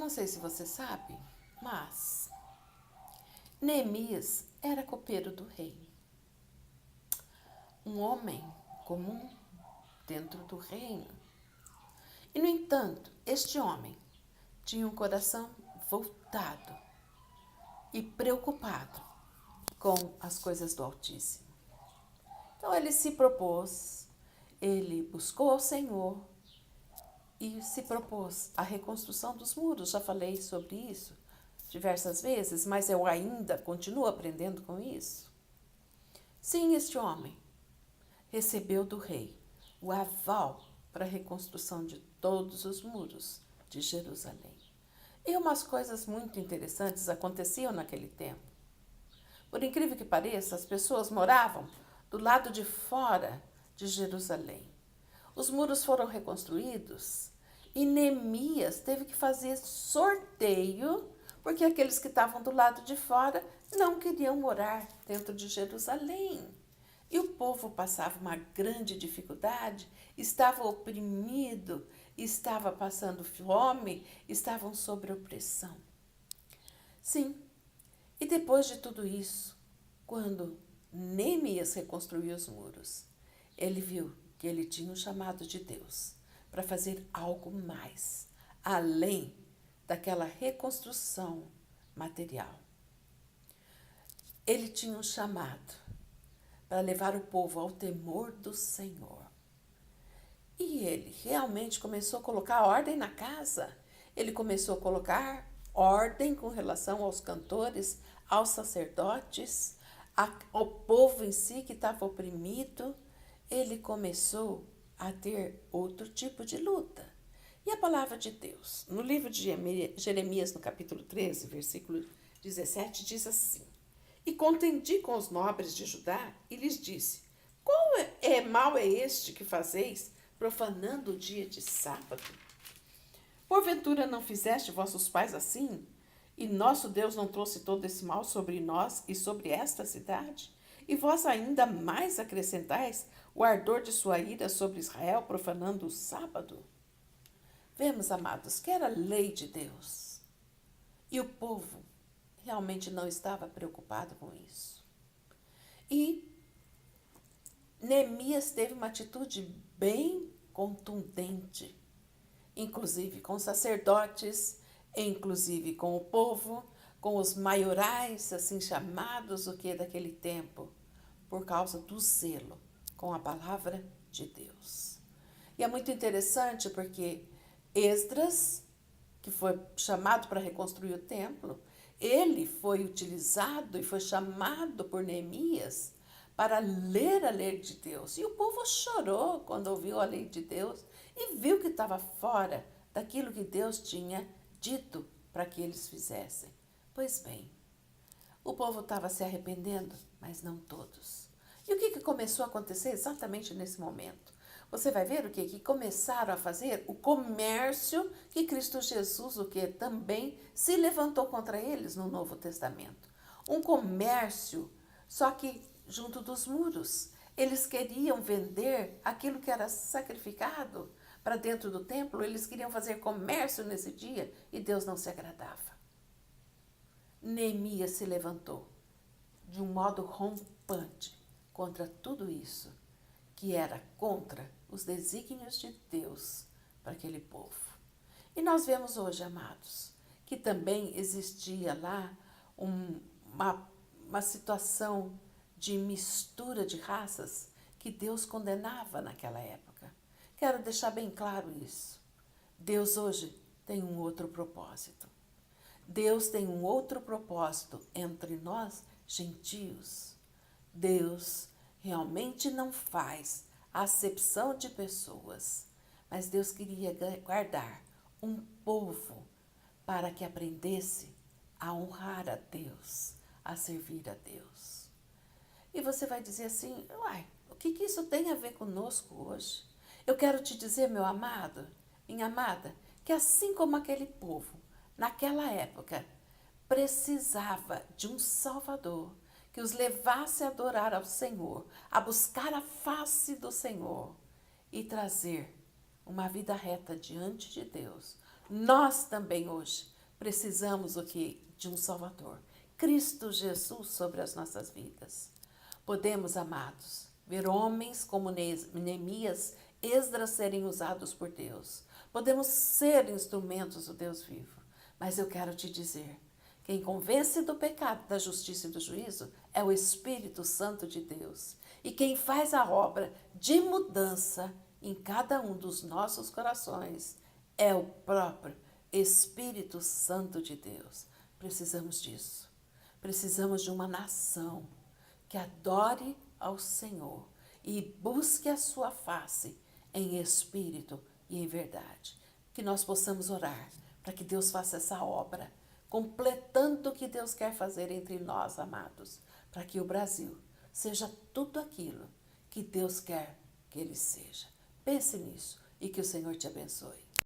não sei se você sabe, mas Neemias era copeiro do rei. Um homem comum dentro do reino. E, no entanto, este homem tinha um coração voltado e preocupado com as coisas do Altíssimo. Então ele se propôs, ele buscou o Senhor e se propôs a reconstrução dos muros. Já falei sobre isso diversas vezes, mas eu ainda continuo aprendendo com isso. Sim, este homem recebeu do rei o aval para a reconstrução de todos os muros de Jerusalém. E umas coisas muito interessantes aconteciam naquele tempo. Por incrível que pareça, as pessoas moravam do lado de fora de Jerusalém. Os muros foram reconstruídos e Neemias teve que fazer sorteio, porque aqueles que estavam do lado de fora não queriam morar dentro de Jerusalém. E o povo passava uma grande dificuldade, estava oprimido, estava passando fome, estavam sob opressão. Sim, e depois de tudo isso, quando Neemias reconstruiu os muros, ele viu que ele tinha um chamado de Deus para fazer algo mais, além daquela reconstrução material. Ele tinha um chamado para levar o povo ao temor do Senhor. E ele realmente começou a colocar ordem na casa. Ele começou a colocar ordem com relação aos cantores, aos sacerdotes, ao povo em si que estava oprimido. Ele começou a ter outro tipo de luta. E a palavra de Deus, no livro de Jeremias, no capítulo 13, versículo 17, diz assim: E contendi com os nobres de Judá e lhes disse: Qual mal é este que fazeis, profanando o dia de sábado? Porventura não fizeste vossos pais assim? E nosso Deus não trouxe todo esse mal sobre nós e sobre esta cidade? E vós ainda mais acrescentais o ardor de sua ira sobre Israel, profanando o sábado? Vemos, amados, que era lei de Deus. E o povo realmente não estava preocupado com isso. E Neemias teve uma atitude bem contundente, inclusive com os sacerdotes, inclusive com o povo, com os maiorais, assim chamados, o que daquele tempo, por causa do zelo com a palavra de Deus. E é muito interessante porque Esdras, que foi chamado para reconstruir o templo, ele foi utilizado e foi chamado por Neemias para ler a lei de Deus. E o povo chorou quando ouviu a lei de Deus e viu que estava fora daquilo que Deus tinha dito para que eles fizessem. Pois bem, o povo estava se arrependendo, mas não todos. E o que começou a acontecer exatamente nesse momento? Você vai ver o que começaram a fazer? O comércio que Cristo Jesus, o que também se levantou contra eles no Novo Testamento. Um comércio, só que junto dos muros. Eles queriam vender aquilo que era sacrificado para dentro do templo. Eles queriam fazer comércio nesse dia e Deus não se agradava. Neemias se levantou de um modo rompante contra tudo isso, que era contra os desígnios de Deus para aquele povo. E nós vemos hoje, amados, que também existia lá uma situação de mistura de raças que Deus condenava naquela época. Quero deixar bem claro isso. Deus hoje tem um outro propósito. Deus tem um outro propósito entre nós, gentios. Deus realmente não faz acepção de pessoas, mas Deus queria guardar um povo para que aprendesse a honrar a Deus, a servir a Deus. E você vai dizer assim, uai, o que isso tem a ver conosco hoje? Eu quero te dizer, meu amado, minha amada, que assim como aquele povo, naquela época, precisava de um Salvador que os levasse a adorar ao Senhor, a buscar a face do Senhor e trazer uma vida reta diante de Deus. Nós também hoje precisamos o que? De um Salvador. Cristo Jesus sobre as nossas vidas. Podemos, amados, ver homens como Neemias, Esdras serem usados por Deus. Podemos ser instrumentos do Deus vivo. Mas eu quero te dizer, quem convence do pecado, da justiça e do juízo é o Espírito Santo de Deus. E quem faz a obra de mudança em cada um dos nossos corações é o próprio Espírito Santo de Deus. Precisamos disso. Precisamos de uma nação que adore ao Senhor e busque a sua face em espírito e em verdade. Que nós possamos orar para que Deus faça essa obra, completando o que Deus quer fazer entre nós, amados, para que o Brasil seja tudo aquilo que Deus quer que ele seja. Pense nisso e que o Senhor te abençoe.